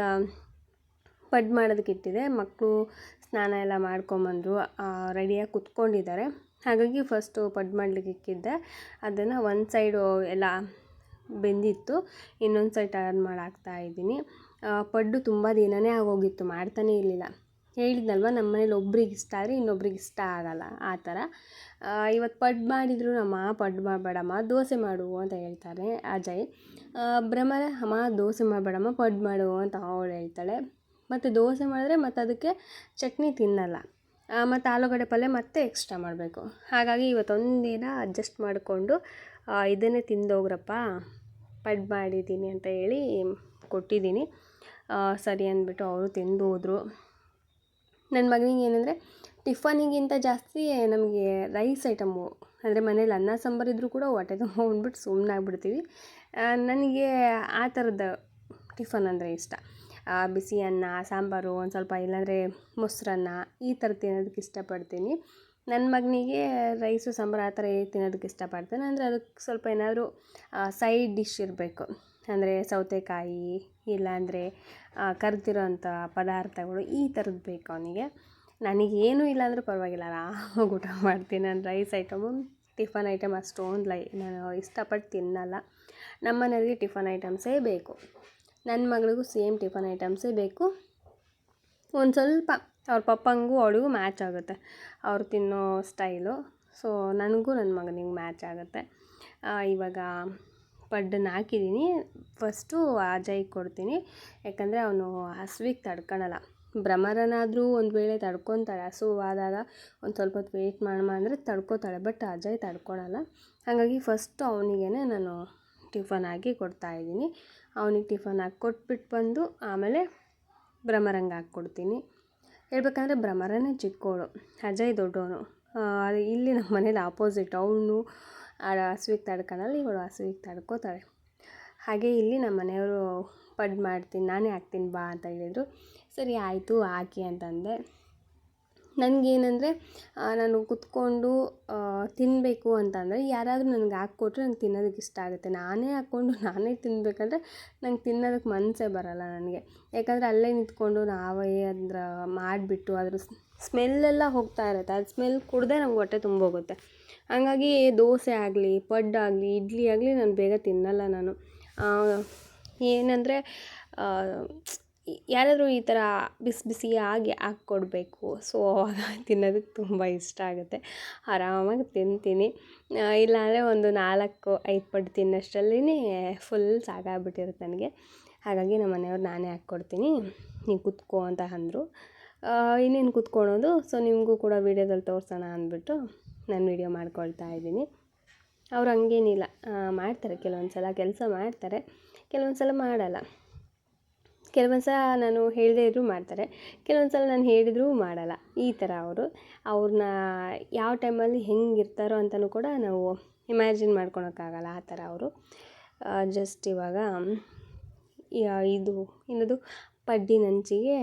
ಪಡ್ಡು ಮಾಡೋದಕ್ಕೆ ಇಟ್ಟಿದೆ. ಮಕ್ಕಳು ಸ್ನಾನ ಎಲ್ಲ ಮಾಡ್ಕೊಂಬಂದರು, ರೆಡಿಯಾಗಿ ಕುತ್ಕೊಂಡಿದ್ದಾರೆ. ಹಾಗಾಗಿ ಫಸ್ಟು ಪಡ್ಡು ಮಾಡಲಿಕ್ಕೆ ಇಕ್ಕಿದ್ದೆ. ಅದನ್ನು ಒಂದು ಸೈಡು ಎಲ್ಲ ಬೆಂದಿತ್ತು, ಇನ್ನೊಂದು ಸೈಡ್ ಟರ್ನ್ ಮಾಡಾಕ್ತಾ ಇದ್ದೀನಿ. ಪಡ್ಡು ತುಂಬ ದಿನವೇ ಆಗೋಗಿತ್ತು, ಮಾಡ್ತಾನೇ ಇರಲಿಲ್ಲ. ಹೇಳಿದ್ನಲ್ವ, ನಮ್ಮ ಮನೇಲಿ ಒಬ್ರಿಗೆ ಇಷ್ಟ ಆದರೆ ಇನ್ನೊಬ್ರಿಗೆ ಇಷ್ಟ ಆಗೋಲ್ಲ, ಆ ಥರ. ಇವತ್ತು ಪಡ್ಡು ಮಾಡಿದ್ರು, ಅಮ್ಮ ಪಡ್ಡು ಮಾಡಬೇಡಮ್ಮ ದೋಸೆ ಮಾಡು ಅಂತ ಹೇಳ್ತಾರೆ ಅಜಯ್. ಭ್ರಮರ, ಅಮ್ಮ ದೋಸೆ ಮಾಡಬೇಡಮ್ಮ ಪಡ್ಡು ಮಾಡು ಅಂತ ಅವಳು ಹೇಳ್ತಾಳೆ. ಮತ್ತು ದೋಸೆ ಮಾಡಿದ್ರೆ ಮತ್ತು ಅದಕ್ಕೆ ಚಟ್ನಿ ತಿನ್ನಲ್ಲ, ಮತ್ತು ಆಲೂಗಡ್ಡೆ ಪಲ್ಯ ಮತ್ತೆ ಎಕ್ಸ್ಟ್ರಾ ಮಾಡಬೇಕು. ಹಾಗಾಗಿ ಇವತ್ತೊಂದಿನ ಅಡ್ಜಸ್ಟ್ ಮಾಡಿಕೊಂಡು ಇದನ್ನೇ ತಿಂದೋಗ್ರಪ್ಪ, ಪಡ್ಡು ಮಾಡಿದ್ದೀನಿ ಅಂತ ಹೇಳಿ ಕೊಟ್ಟಿದ್ದೀನಿ. ಸರಿ ಅಂದ್ಬಿಟ್ಟು ಅವರು ತಿಂದು ಹೋದರು. ನನ್ನ ಮಗನಿಗೆ ಏನಂದರೆ ಟಿಫನಿಗಿಂತ ಜಾಸ್ತಿ ನಮಗೆ ರೈಸ್ ಐಟಮು, ಅಂದರೆ ಮನೇಲಿ ಅನ್ನ ಸಾಂಬಾರಿದ್ರೂ ಕೂಡ ಹೊಟ್ಟೆ ತುಂಬ ಉಂಡ್ಬಿಟ್ಟು ಸುಮ್ಮನಾಗ್ಬಿಡ್ತೀವಿ. ನನಗೆ ಆ ಥರದ ಟಿಫನ್ ಅಂದರೆ ಇಷ್ಟ. ಬಿಸಿ ಅನ್ನ, ಸಾಂಬಾರು, ಒಂದು ಸ್ವಲ್ಪ ಇಲ್ಲಾಂದರೆ ಮೊಸರನ್ನ, ಈ ಥರ ತಿನ್ನೋದಕ್ಕೆ ಇಷ್ಟಪಡ್ತೀನಿ. ನನ್ನ ಮಗನಿಗೆ ರೈಸು ಸಾಂಬಾರು ಆ ಥರ ತಿನ್ನೋದಕ್ಕೆ ಇಷ್ಟಪಡ್ತಾನೆ. ಅಂದರೆ ಅದಕ್ಕೆ ಸ್ವಲ್ಪ ಏನಾದರೂ ಸೈಡ್ ಡಿಶ್ ಇರಬೇಕು. ಅಂದರೆ ಸೌತೆಕಾಯಿ, ಇಲ್ಲಾಂದರೆ ಕರಿದಿರೋ ಅಂಥ ಪದಾರ್ಥಗಳು, ಈ ಥರದ್ದು ಬೇಕು ಅವನಿಗೆ. ನನಗೇನೂ ಇಲ್ಲಾಂದರೂ ಪರವಾಗಿಲ್ಲ, ಆರಾಮಾಗಿ ಊಟ ಮಾಡ್ತೀನಿ. ನಾನು ರೈಸ್ ಐಟಮು, ಟಿಫನ್ ಐಟಮ್ ಅಷ್ಟೊಂದು ನಾನು ಇಷ್ಟಪಟ್ಟು ತಿನ್ನಲ್ಲ. ನಮ್ಮ ಮನೆಯವರಿಗೆ ಟಿಫನ್ ಐಟಮ್ಸೇ ಬೇಕು. ನನ್ನ ಮಗಳಿಗೂ ಸೇಮ್ ಟಿಫನ್ ಐಟಮ್ಸೇ ಬೇಕು. ಒಂದು ಸ್ವಲ್ಪ ಅವ್ರ ಪಪ್ಪಂಗೂ ಅವಳಿಗೂ ಮ್ಯಾಚ್ ಆಗುತ್ತೆ ಅವ್ರು ತಿನ್ನೋ ಸ್ಟೈಲು. ಸೊ ನನಗೂ ನನ್ನ ಮಗನಿಗೆ ಮ್ಯಾಚ್ ಆಗುತ್ತೆ. ಇವಾಗ ಪಡ್ಡನ್ನು ಹಾಕಿದ್ದೀನಿ. ಫಸ್ಟು ಅಜಯ್ ಕೊಡ್ತೀನಿ, ಯಾಕಂದರೆ ಅವನು ಹಸುವಿಗೆ ತಡ್ಕೊಳಲ್ಲ. ಭ್ರಮರನಾದರೂ ಒಂದು ವೇಳೆ ತಡ್ಕೊತಾಳೆ, ಹಸುವಾದಾಗ ಒಂದು ಸ್ವಲ್ಪ ಹೊತ್ತು ವೆಯ್ಟ್ ಮಾಡಮ್ಮ ಅಂದರೆ ತಡ್ಕೊತಾಳೆ, ಬಟ್ ಅಜಯ್ ತಡ್ಕೊಳಲ್ಲ. ಹಾಗಾಗಿ ಫಸ್ಟು ಅವನಿಗೇ ನಾನು ಟಿಫನ್ ಹಾಕಿ ಕೊಡ್ತಾಯಿದ್ದೀನಿ. ಅವನಿಗೆ ಟಿಫನ್ ಹಾಕಿ ಕೊಟ್ಬಿಟ್ಟು ಬಂದು ಆಮೇಲೆ ಭ್ರಮರಂಗೆ ಹಾಕ್ಕೊಡ್ತೀನಿ. ಹೇಳ್ಬೇಕಂದ್ರೆ ಭ್ರಮರನೇ ಚಿಕ್ಕವಳು, ಅಜಯ್ ದೊಡ್ಡವನು. ಇಲ್ಲಿ ನಮ್ಮ ಮನೇಲಿ ಆಪೋಸಿಟ್, ಅವನು ಹಸುವಿಗೆ ತಡ್ಕೊಳಲ್ಲ, ಇವಳು ಹಸುವಿಗೆ ತಡ್ಕೋತಾಳೆ. ಹಾಗೆ ಇಲ್ಲಿ ನಮ್ಮ ಮನೆಯವರು ಪಡ್ಡು ಮಾಡ್ತೀನಿ, ನಾನೇ ಹಾಕ್ತೀನಿ ಬಾ ಅಂತ ಹೇಳಿದರು. ಸರಿ ಆಯಿತು ಹಾಕಿ ಅಂತಂದೆ. ನನಗೇನೆಂದರೆ ನಾನು ಕುತ್ಕೊಂಡು ತಿನ್ನಬೇಕು ಅಂತಂದರೆ ಯಾರಾದರೂ ನನಗೆ ಹಾಕ್ಕೊಟ್ರೆ ನಂಗೆ ತಿನ್ನೋದಕ್ಕೆ ಇಷ್ಟ ಆಗುತ್ತೆ. ನಾನೇ ಹಾಕ್ಕೊಂಡು ನಾನೇ ತಿನ್ನಬೇಕಂದ್ರೆ ನಂಗೆ ತಿನ್ನೋದಕ್ಕೆ ಮನಸ್ಸೇ ಬರೋಲ್ಲ ನನಗೆ. ಯಾಕಂದರೆ ಅಲ್ಲೇ ನಿಂತ್ಕೊಂಡು ನಾವೇ ಅಂದ್ರೆ ಮಾಡಿಬಿಟ್ಟು ಅದ್ರ ಸ್ಮೆಲ್ಲೆಲ್ಲ ಹೋಗ್ತಾ ಇರುತ್ತೆ, ಅದು ಸ್ಮೆಲ್ ಕುಡಿದೇ ನಮ್ಗೆ ಹೊಟ್ಟೆ ತುಂಬೋಗುತ್ತೆ. ಹಂಗಾಗಿ ದೋಸೆ ಆಗಲಿ, ಪಡ್ಡಾಗಲಿ, ಇಡ್ಲಿ ಆಗಲಿ ನಾನು ಬೇಗ ತಿನ್ನಲ್ಲ ನಾನು. ಏನಂದರೆ ಯಾರಾದರೂ ಈ ಥರ ಬಿಸಿ ಬಿಸಿಯಾಗಿ ಹಾಕ್ಕೊಡ್ಬೇಕು, ಸೊ ಆವಾಗ ತಿನ್ನೋದಕ್ಕೆ ತುಂಬ ಇಷ್ಟ ಆಗುತ್ತೆ, ಆರಾಮಾಗಿ ತಿಂತೀನಿ. ಇಲ್ಲಾಂದರೆ ಒಂದು 4-5 ಪಡ್ಡು ತಿನ್ನೋಷ್ಟರಲ್ಲೇ ಫುಲ್ ಸಾಕಾಗ್ಬಿಟ್ಟಿರುತ್ತೆ ನನಗೆ. ಹಾಗಾಗಿ ನಮ್ಮ ಮನೆಯವ್ರು ನಾನೇ ಹಾಕ್ಕೊಡ್ತೀನಿ, ನೀವು ಕುತ್ಕೋ ಅಂತ ಅಂದರು. ಇನ್ನೇನು ಕುತ್ಕೊಳೋದು, ಸೊ ನಿಮಗೂ ಕೂಡ ವೀಡಿಯೋದಲ್ಲಿ ತೋರಿಸೋಣ ಅಂದ್ಬಿಟ್ಟು ನಾನು ವೀಡಿಯೋ ಮಾಡ್ಕೊಳ್ತಾ ಇದ್ದೀನಿ. ಅವ್ರು ಹಂಗೇನಿಲ್ಲ, ಮಾಡ್ತಾರೆ, ಕೆಲವೊಂದು ಸಲ ಕೆಲಸ ಮಾಡ್ತಾರೆ, ಕೆಲವೊಂದು ಸಲ ಮಾಡಲ್ಲ. ಕೆಲವೊಂದು ಸಲ ನಾನು ಹೇಳದೇ ಇದ್ದರೂ ಮಾಡ್ತಾರೆ, ಕೆಲವೊಂದು ಸಲ ನಾನು ಹೇಳಿದರೂ ಮಾಡಲ್ಲ. ಈ ಥರ ಅವ್ರನ್ನ ಯಾವ ಟೈಮಲ್ಲಿ ಹೆಂಗಿರ್ತಾರೋ ಅಂತಲೂ ಕೂಡ ನಾವು ಇಮ್ಯಾಜಿನ್ ಮಾಡ್ಕೊಳಕ್ಕಾಗಲ್ಲ, ಆ ಥರ ಅವರು. ಜಸ್ಟ್ ಇವಾಗ ಇನ್ನದು ಪಡ್ಡಿನಂಚಿಗೆ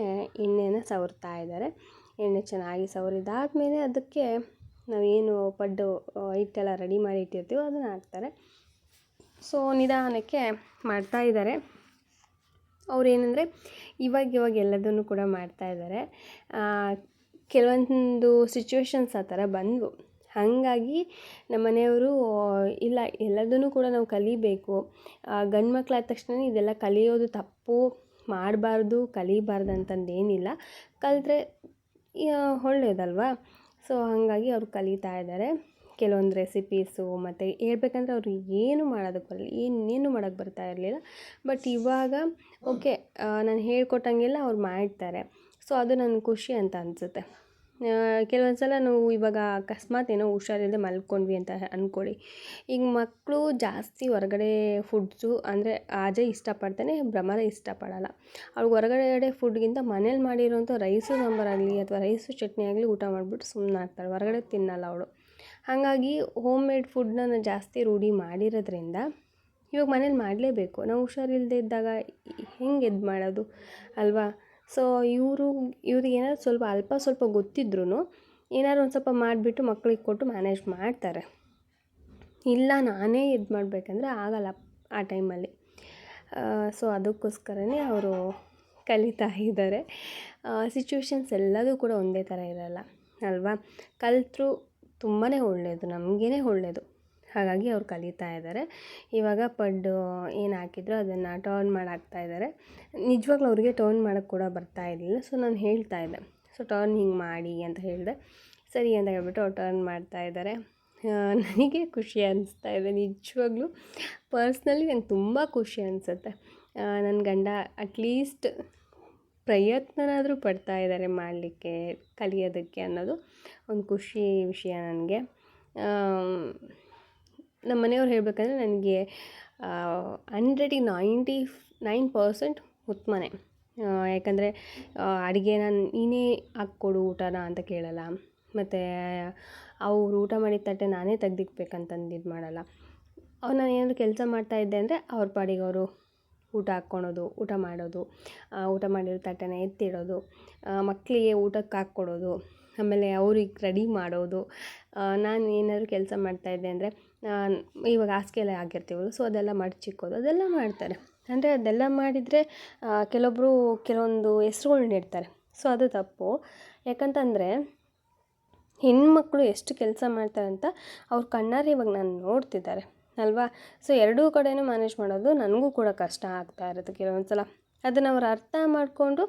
ಎಣ್ಣೆನ ಸವರ್ತಾ ಇದ್ದಾರೆ. ಎಣ್ಣೆ ಚೆನ್ನಾಗಿ ಸವರಿದಾದ್ಮೇಲೆ ಅದಕ್ಕೆ ನಾವೇನು ಪಡ್ಡು ಹಿಟ್ಟೆಲ್ಲ ರೆಡಿ ಮಾಡಿ ಇಟ್ಟಿರ್ತೀವೋ ಅದನ್ನು ಹಾಕ್ತಾರೆ. ಸೊ ನಿಧಾನಕ್ಕೆ ಮಾಡ್ತಾಯಿದ್ದಾರೆ. ಅವ್ರೇನೆಂದರೆ ಇವಾಗ ಎಲ್ಲದನ್ನು ಕೂಡ ಮಾಡ್ತಾಯಿದ್ದಾರೆ. ಕೆಲವೊಂದು ಸಿಚುವೇಶನ್ಸ್ ಆ ಥರ ಬಂದವು. ಹಾಗಾಗಿ ನಮ್ಮ ಮನೆಯವರು ಇಲ್ಲ, ಎಲ್ಲದನ್ನು ಕೂಡ ನಾವು ಕಲಿಬೇಕು, ಗಂಡು ಮಕ್ಕಳಾದ ತಕ್ಷಣ ಇದೆಲ್ಲ ಕಲಿಯೋದು ತಪ್ಪು, ಮಾಡಬಾರ್ದು, ಕಲಿಬಾರ್ದು ಅಂತಂದೇನಿಲ್ಲ, ಕಲಿತ್ರೆ ಒಳ್ಳೆಯದಲ್ವಾ. ಸೊ ಹಾಗಾಗಿ ಅವ್ರು ಕಲಿತಾ ಇದ್ದಾರೆ ಕೆಲವೊಂದು ರೆಸಿಪೀಸು. ಮತ್ತು ಹೇಳ್ಬೇಕಂದ್ರೆ ಅವರು ಏನು ಮಾಡೋದಕ್ಕೆ ಬರಲ್ಲ, ಇನ್ನೇನು ಮಾಡೋಕ್ಕೆ ಬರ್ತಾ ಇರಲಿಲ್ಲ. ಬಟ್ ಇವಾಗ ಓಕೆ, ನಾನು ಹೇಳ್ಕೊಟ್ಟಂಗೆಲ್ಲ ಅವ್ರು ಮಾಡ್ತಾರೆ. ಸೊ ಅದು ನನಗೆ ಖುಷಿ ಅಂತ ಅನಿಸುತ್ತೆ. ಕೆಲವೊಂದು ಸಲ ನಾವು ಇವಾಗ ಅಕಸ್ಮಾತ್ ಏನೋ ಹುಷಾರಿಲ್ಲದೆ ಮಲ್ಕೊಂಡ್ವಿ ಅಂತ ಅಂದ್ಕೊಳ್ಳಿ, ಈಗ ಮಕ್ಕಳು ಜಾಸ್ತಿ ಹೊರಗಡೆ ಫುಡ್ಸು ಅಂದರೆ ಅಜಯ್ ಇಷ್ಟಪಡ್ತಾನೆ, ಭ್ರಮರ ಇಷ್ಟಪಡಲ್ಲ. ಅವ್ಳಿಗೆ ಹೊರಗಡೆ ಫುಡ್ಗಿಂತ ಮನೇಲಿ ಮಾಡಿರೋಂಥ ರೈಸು ಸಾಂಬಾರಾಗಲಿ ಅಥವಾ ರೈಸು ಚಟ್ನಿ ಆಗಲಿ ಊಟ ಮಾಡಿಬಿಟ್ಟು ಸುಮ್ಮನಾಗ್ತಾಳೆ, ಹೊರಗಡೆ ತಿನ್ನಲ್ಲ ಅವಳು. ಹಾಗಾಗಿ ಹೋಮ್ ಮೇಡ್ ಫುಡ್ನ ನಾನು ಜಾಸ್ತಿ ರೂಢಿ ಮಾಡಿರೋದ್ರಿಂದ ಇವಾಗ ಮನೇಲಿ ಮಾಡಲೇಬೇಕು. ನಾವು ಹುಷಾರಿಲ್ಲದೆ ಇದ್ದಾಗ ಹೆಂಗೆ ಮಾಡೋದು ಅಲ್ವಾ. ಸೊ ಇವ್ರಿಗೆ ಏನಾದ್ರು ಸ್ವಲ್ಪ ಗೊತ್ತಿದ್ರೂ ಏನಾದ್ರು ಒಂದು ಸ್ವಲ್ಪ ಮಾಡಿಬಿಟ್ಟು ಮಕ್ಕಳಿಗೆ ಕೊಟ್ಟು ಮ್ಯಾನೇಜ್ ಮಾಡ್ತಾರೆ. ಇಲ್ಲ ನಾನೇ ಮಾಡಬೇಕಂದ್ರೆ ಆಗಲ್ಲ ಆ ಟೈಮಲ್ಲಿ. ಸೊ ಅದಕ್ಕೋಸ್ಕರನೇ ಅವರು ಕಲಿತಾ ಇದ್ದಾರೆ. ಸಿಚುವೇಶನ್ಸ್ ಎಲ್ಲದೂ ಕೂಡ ಒಂದೇ ಥರ ಇರೋಲ್ಲ ಅಲ್ವಾ. ಕಲಿತ್ರು ತುಂಬಾ ಒಳ್ಳೆಯದು, ನಮಗೇ ಒಳ್ಳೆಯದು. ಹಾಗಾಗಿ ಅವ್ರು ಕಲಿತಾ ಇದ್ದಾರೆ. ಇವಾಗ ಪಡ್ಡು ಏನು ಹಾಕಿದ್ರು ಅದನ್ನು ಟರ್ನ್ ಮಾಡಿ ಹಾಕ್ತಾಯಿದ್ದಾರೆ. ನಿಜವಾಗ್ಲೂ ಅವ್ರಿಗೆ ಟರ್ನ್ ಮಾಡೋಕ್ಕೆ ಕೂಡ ಬರ್ತಾ ಇರಲಿಲ್ಲ. ಸೊ ನಾನು ಹೇಳ್ತಾ ಇದ್ದೆ, ಸೊ ಟರ್ನ್ ಹಿಂಗೆ ಮಾಡಿ ಅಂತ ಹೇಳಿದೆ. ಸರಿ ಅಂತ ಹೇಳ್ಬಿಟ್ಟು ಅವ್ರು ಟರ್ನ್ ಮಾಡ್ತಾಯಿದ್ದಾರೆ. ನನಗೆ ಖುಷಿ ಅನಿಸ್ತಾ ಇದೆ ನಿಜವಾಗ್ಲೂ. ಪರ್ಸ್ನಲಿ ನಂಗೆ ತುಂಬ ಖುಷಿ ಅನಿಸುತ್ತೆ. ನನ್ನ ಗಂಡ ಅಟ್ಲೀಸ್ಟ್ ಪ್ರಯತ್ನನಾದರೂ ಪಡ್ತಾ ಇದ್ದಾರೆ ಮಾಡಲಿಕ್ಕೆ, ಕಲಿಯೋದಕ್ಕೆ ಅನ್ನೋದು ಒಂದು ಖುಷಿ ವಿಷಯ ನನಗೆ. ನಮ್ಮ ಮನೆಯವ್ರು ಹೇಳಬೇಕಂದ್ರೆ ನನಗೆ 100ಗೆ 99% ಉತ್ತಮನೇ. ಯಾಕಂದರೆ ಅಡುಗೆನ ನೀನೇ ಹಾಕ್ಕೊಡು ಊಟನ ಅಂತ ಕೇಳಲ್ಲ, ಮತ್ತು ಅವ್ರು ಊಟ ಮಾಡಿದ ತಟ್ಟೆ ನಾನೇ ತೆಗ್ದಿಕ್ಬೇಕಂತಂದು ಇದು ಮಾಡಲ್ಲ. ನಾನು ಏನಾದರೂ ಕೆಲಸ ಮಾಡ್ತಾಯಿದ್ದೆ ಅಂದರೆ ಅವ್ರ ಪಾಡಿಗೆ ಅವರು ಊಟ ಹಾಕ್ಕೊಳೋದು, ಊಟ ಮಾಡೋದು, ಊಟ ಮಾಡಿರೋ ತಟ್ಟೆನ ಎತ್ತಿಡೋದು, ಮಕ್ಕಳಿಗೆ ಊಟಕ್ಕೆ ಹಾಕ್ಕೊಡೋದು, ಆಮೇಲೆ ಅವ್ರಿಗೆ ರೆಡಿ ಮಾಡೋದು. ನಾನು ಏನಾದರೂ ಕೆಲಸ ಮಾಡ್ತಾಯಿದ್ದೆ ಅಂದರೆ ಇವಾಗ ಹಾಸಿಗೆ ಎಲ್ಲ ಆಗಿರ್ತೀವಲ್ಲ, ಸೊ ಅದೆಲ್ಲ ಮಡಚಿಕ್ಕೋದು ಅದೆಲ್ಲ ಮಾಡ್ತಾರೆ. ಅಂದರೆ ಅದೆಲ್ಲ ಮಾಡಿದರೆ ಕೆಲವೊಂದು ಹೆಸ್ರುಗಳ್ನ ಇಡ್ತಾರೆ. ಸೊ ಅದು ತಪ್ಪು. ಯಾಕಂತಂದರೆ ಹೆಣ್ಮಕ್ಳು ಎಷ್ಟು ಕೆಲಸ ಮಾಡ್ತಾರೆ ಅಂತ ಅವ್ರ ಕಣ್ಣಾರೆ ಇವಾಗ ನಾನು ನೋಡ್ತಿದ್ದಾರೆ ಅಲ್ವಾ. ಸೊ ಎರಡೂ ಕಡೆಯೂ ಮ್ಯಾನೇಜ್ ಮಾಡೋದು ನನಗೂ ಕೂಡ ಕಷ್ಟ ಆಗ್ತಾ ಇರುತ್ತೆ ಕೆಲವೊಂದು ಸಲ. ಅದನ್ನು ಅವ್ರು ಅರ್ಥ ಮಾಡಿಕೊಂಡು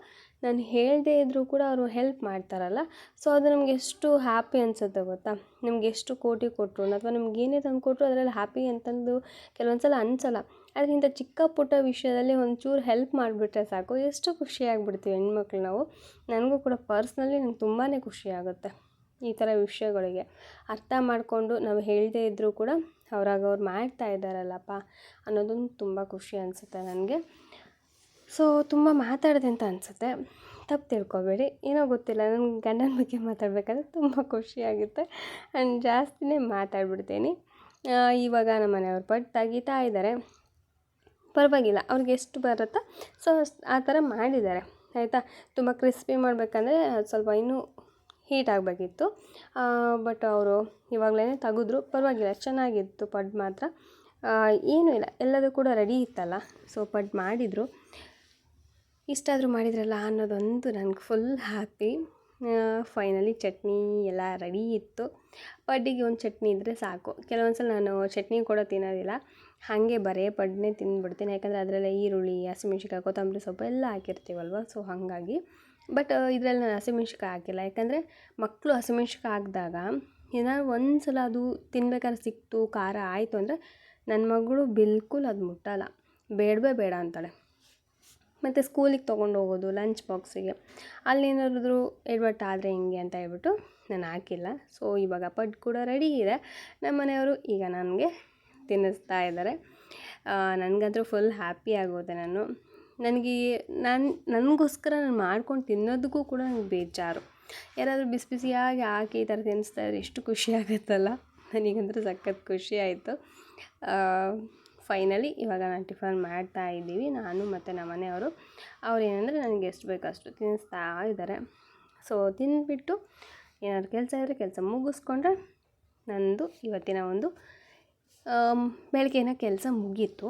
ನಾನು ಹೇಳದೇ ಇದ್ದರೂ ಕೂಡ ಅವರು ಹೆಲ್ಪ್ ಮಾಡ್ತಾರಲ್ಲ, ಸೊ ಅದು ನಮ್ಗೆ ಎಷ್ಟು ಹ್ಯಾಪಿ ಅನಿಸುತ್ತೆ ಗೊತ್ತಾ. ನಿಮ್ಗೆ ಎಷ್ಟು ಕೋಟಿ ಕೊಟ್ಟರು ಅಥವಾ ನಿಮ್ಗೆ ಏನೇ ತಂದು ಕೊಟ್ಟರು ಅದರಲ್ಲಿ ಹ್ಯಾಪಿ ಅಂತಂದು ಕೆಲವೊಂದು ಸಲ ಅನಿಸಲ್ಲ. ಆದರೆ ಇಂಥ ಚಿಕ್ಕ ಪುಟ್ಟ ವಿಷಯದಲ್ಲಿ ಒಂಚೂರು ಹೆಲ್ಪ್ ಮಾಡಿಬಿಟ್ರೆ ಸಾಕು, ಎಷ್ಟು ಖುಷಿಯಾಗಿಬಿಡ್ತೀವಿ ಹೆಣ್ಮಕ್ಳು ನಾವು. ನನಗೂ ಕೂಡ ಪರ್ಸ್ನಲಿ ನಂಗೆ ತುಂಬಾ ಖುಷಿಯಾಗುತ್ತೆ ಈ ಥರ ವಿಷಯಗಳಿಗೆ. ಅರ್ಥ ಮಾಡಿಕೊಂಡು ನಾವು ಹೇಳದೇ ಇದ್ದರೂ ಕೂಡ ಅವ್ರು ಮಾಡ್ತಾ ಇದ್ದಾರಲ್ಲಪ್ಪ ಅನ್ನೋದೊಂದು ತುಂಬ ಖುಷಿ ಅನಿಸುತ್ತೆ ನನಗೆ. ಸೊ ತುಂಬ ಮಾತಾಡಿದೆ ಅಂತ ಅನಿಸುತ್ತೆ, ತಪ್ಪು ತಿಳ್ಕೊಬೇಡಿ. ಏನೋ ಗೊತ್ತಿಲ್ಲ, ನನಗೆ ಗಂಡನ ಬಗ್ಗೆ ಮಾತಾಡಬೇಕಾದ್ರೆ ತುಂಬ ಖುಷಿಯಾಗುತ್ತೆ ಆ್ಯಂಡ್ ಜಾಸ್ತಿನೇ ಮಾತಾಡ್ಬಿಡ್ತೀನಿ. ಇವಾಗ ನಮ್ಮ ಮನೆಯವ್ರು ಪಟ್ಟು ತೆಗಿತಾ ಇದ್ದಾರೆ, ಪರವಾಗಿಲ್ಲ, ಅವ್ರಿಗೆ ಎಷ್ಟು ಬರುತ್ತೋ ಸೊ ಆ ಥರ ಮಾಡಿದ್ದಾರೆ ಆಯಿತಾ. ತುಂಬ ಕ್ರಿಸ್ಪಿ ಮಾಡಬೇಕಂದ್ರೆ ಸ್ವಲ್ಪ ಇನ್ನೂ ಹೀಟ್ ಆಗಬೇಕಿತ್ತು, ಬಟ್ ಅವರು ಇವಾಗಲೇ ತೆಗೆದ್ರು. ಪರವಾಗಿಲ್ಲ, ಚೆನ್ನಾಗಿತ್ತು ಪಡ್ ಮಾತ್ರ. ಏನೂ ಇಲ್ಲ, ಎಲ್ಲದೂ ಕೂಡ ರೆಡಿ ಇತ್ತಲ್ಲ, ಸೊ ಪಡ್ ಮಾಡಿದರು. ಇಷ್ಟಾದರೂ ಮಾಡಿದ್ರಲ್ಲ ಅನ್ನೋದೊಂದು ನನಗೆ ಫುಲ್ ಹ್ಯಾಪಿ. ಫೈನಲಿ ಚಟ್ನಿ ಎಲ್ಲ ರೆಡಿ ಇತ್ತು. ಪಡ್ಡಿಗೆ ಒಂದು ಚಟ್ನಿ ಇದ್ದರೆ ಸಾಕು. ಕೆಲವೊಂದು ಸಲ ನಾನು ಚಟ್ನಿ ಕೂಡ ತಿನ್ನೋದಿಲ್ಲ, ಹಾಗೆ ಬರೀ ಪಡ್ಡನ್ನೇ ತಿಂದುಬಿಡ್ತೀನಿ. ಯಾಕಂದರೆ ಅದರಲ್ಲೇ ಈರುಳ್ಳಿ, ಹಸಿಮೆಣ್ಸಿಕಾಯಿ, ಕೊತ್ತಂಬರಿ ಸೊಪ್ಪು ಎಲ್ಲ ಹಾಕಿರ್ತೀವಲ್ವ, ಸೊ ಹಾಗಾಗಿ. ಬಟ್ ಇದರಲ್ಲಿ ನಾನು ಹಸಿಮೆಣ್ಸಿಕಾಯಿ ಹಾಕಿಲ್ಲ, ಯಾಕಂದರೆ ಮಕ್ಕಳು ಹಸಿಮೆಣ್ಸಿಕಾಯಿ ಹಾಕಿದಾಗ ಏನಾದ್ರು ಒಂದು ಸಲ ಅದು ತಿನ್ಬೇಕಾದ್ರೆ ಸಿಕ್ತು, ಖಾರ ಆಯಿತು ಅಂದರೆ ನನ್ನ ಮಗಳು ಬಿಲ್ಕುಲ್ ಅದು ಮುಟ್ಟಲ್ಲ, ಬೇಡವೇ ಬೇಡ ಅಂತಾಳೆ. ಮತ್ತು ಸ್ಕೂಲಿಗೆ ತೊಗೊಂಡು ಹೋಗೋದು ಲಂಚ್ ಬಾಕ್ಸಿಗೆ, ಅಲ್ಲೇನಾದ್ರು ಎಡವಟ್ಟು ಆದರೆ ಹಿಂಗೆ ಅಂತ ಹೇಳ್ಬಿಟ್ಟು ನಾನು ಹಾಕಿಲ್ಲ. ಸೊ ಇವಾಗ ಪಡ್ ಕೂಡ ರೆಡಿ ಇದೆ. ನಮ್ಮ ಮನೆಯವರು ಈಗ ನನಗೆ ತಿನ್ನಿಸ್ತಾ ಇದ್ದಾರೆ. ನನಗಂತೂ ಫುಲ್ ಹ್ಯಾಪಿ ಆಗೋದೆ. ನನಗೋಸ್ಕರ ನಾನು ಮಾಡ್ಕೊಂಡು ತಿನ್ನೋದಕ್ಕೂ ಕೂಡ ನನಗೆ ಬೇಜಾರು. ಯಾರಾದರೂ ಬಿಸಿ ಬಿಸಿಯಾಗಿ ಹಾಕಿ ಈ ಥರ ತಿನ್ನಿಸ್ತಾ ಇದ್ರೆ ಎಷ್ಟು ಖುಷಿ ಆಗುತ್ತಲ್ಲ. ನನಗಂತೂ ಸಖತ್ ಖುಷಿ ಆಯಿತು. ಫೈನಲಿ ಇವಾಗ ನಾನು ಟಿಫನ್ ಮಾಡ್ತಾ ಇದ್ದೀವಿ, ನಾನು ಮತ್ತು ನಮ್ಮ ಮನೆಯವರು. ಅವ್ರು ಏನಂದರೆ ನನಗೆ ಎಷ್ಟು ಬೇಕೋ ಅಷ್ಟು ತಿನ್ನಿಸ್ತಾ ಇದ್ದಾರೆ. ಸೊ ತಿಂದುಬಿಟ್ಟು ಏನಾದ್ರು ಕೆಲಸ ಇದ್ದರೆ ಕೆಲಸ ಮುಗಿಸ್ಕೊಂಡ್ರೆ ನಂದು ಇವತ್ತಿನ ಒಂದು ಬೆಳಗ್ಗೆನ ಕೆಲಸ ಮುಗೀತು.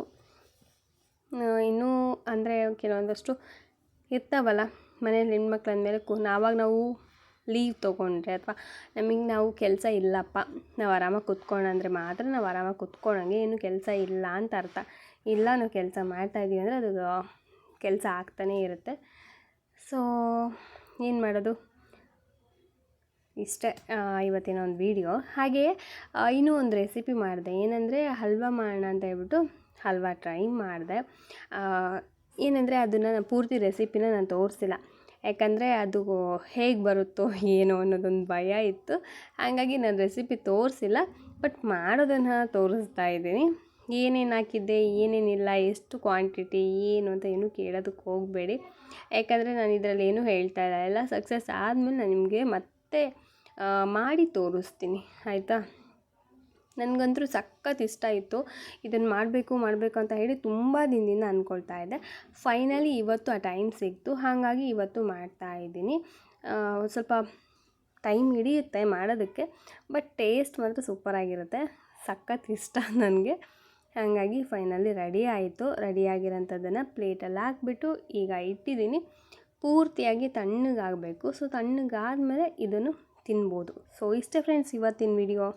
ಇನ್ನೂ ಅಂದರೆ ಕೆಲವೊಂದಷ್ಟು ಇರ್ತಾವಲ್ಲ ಮನೇಲಿ ಹೆಣ್ಮಕ್ಳು ಅಂದಮೇಲೆ ನಾವು ಲೀವ್ ತೊಗೊಂಡ್ರೆ ಅಥವಾ ನಮಗೆ ನಾವು ಕೆಲಸ ಇಲ್ಲಪ್ಪ, ನಾವು ಆರಾಮಾಗಿ ಕೂತ್ಕೊಂಡ್ರೆ ಮಾತ್ರ ನಾವು ಆರಾಮಾಗಿ ಕೂತ್ಕೊಳ್ಳೋಂಗೆ, ಏನು ಕೆಲಸ ಇಲ್ಲ ಅಂತ ಅರ್ಥ. ಇಲ್ಲ ನಾವು ಕೆಲಸ ಮಾಡ್ತಾಯಿದ್ದೀವಿ ಅಂದರೆ ಅದು ಕೆಲಸ ಆಗ್ತಾನೇ ಇರುತ್ತೆ. ಸೊ ಏನು ಮಾಡೋದು, ಇಷ್ಟೇ ಇವತ್ತಿನ ಒಂದು ವೀಡಿಯೋ. ಹಾಗೆಯೇ ಇನ್ನೂ ಒಂದು ರೆಸಿಪಿ ಮಾಡಿದೆ, ಏನಂದರೆ ಹಲ್ವಾ ಮಾಡೋಣ ಅಂತ ಹೇಳ್ಬಿಟ್ಟು ಹಲ್ವಾ ಟ್ರೈ ಮಾಡಿದೆ. ಏನಂದರೆ ಅದನ್ನು ಪೂರ್ತಿ ರೆಸಿಪಿನ ನಾನು ತೋರಿಸಿಲ್ಲ, ಯಾಕಂದರೆ ಅದು ಹೇಗೆ ಬರುತ್ತೋ ಏನೋ ಅನ್ನೋದೊಂದು ಭಯ ಇತ್ತು. ಹಾಗಾಗಿ ನಾನು ರೆಸಿಪಿ ತೋರಿಸಿಲ್ಲ, ಬಟ್ ಮಾಡೋದನ್ನು ತೋರಿಸ್ತಾ ಇದ್ದೀನಿ. ಏನೇನು ಹಾಕಿದ್ದೆ, ಏನೇನಿಲ್ಲ, ಎಷ್ಟು ಕ್ವಾಂಟಿಟಿ ಏನು ಅಂತ ಏನೂ ಕೇಳೋದಕ್ಕೆ ಹೋಗಬೇಡಿ, ಯಾಕಂದರೆ ನಾನು ಇದರಲ್ಲಿ ಏನೂ ಹೇಳ್ತಾ ಇಲ್ಲ. ಎಲ್ಲ ಸಕ್ಸಸ್ ಆದಮೇಲೆ ನಾನು ನಿಮಗೆ ಮತ್ತೆ ಮಾಡಿ ತೋರಿಸ್ತೀನಿ ಆಯಿತಾ. ನನಗಂತೂ ಸಖತ್ ಇಷ್ಟ ಇತ್ತು, ಇದನ್ನು ಮಾಡಬೇಕು ಅಂತ ಹೇಳಿ ತುಂಬ ದಿನದಿಂದ ಅಂದ್ಕೊಳ್ತಾ ಇದ್ದೆ. ಫೈನಲಿ ಇವತ್ತು ಆ ಟೈಮ್ ಸಿಕ್ತು, ಹಾಗಾಗಿ ಇವತ್ತು ಮಾಡ್ತಾಯಿದ್ದೀನಿ. ಸ್ವಲ್ಪ ಟೈಮ್ ಹಿಡಿಯುತ್ತೆ ಮಾಡೋದಕ್ಕೆ, ಬಟ್ ಟೇಸ್ಟ್ ಮಾತ್ರ ಸೂಪರಾಗಿರುತ್ತೆ. ಸಖತ್ ಇಷ್ಟ ನನಗೆ. ಹಾಗಾಗಿ ಫೈನಲಿ ರೆಡಿ ಆಯಿತು. ರೆಡಿಯಾಗಿರೋಂಥದ್ದನ್ನು ಪ್ಲೇಟಲ್ಲಿ ಹಾಕ್ಬಿಟ್ಟು ಈಗ ಇಟ್ಟಿದ್ದೀನಿ. ಪೂರ್ತಿಯಾಗಿ ತಣ್ಣಗಾಗಬೇಕು. ಸೊ ತಣ್ಣಗಾದಮೇಲೆ ಇದನ್ನು ತಿನ್ಬೋದು. ಸೊ ಇಷ್ಟೇ ಫ್ರೆಂಡ್ಸ್ ಇವತ್ತಿನ ವಿಡಿಯೋ.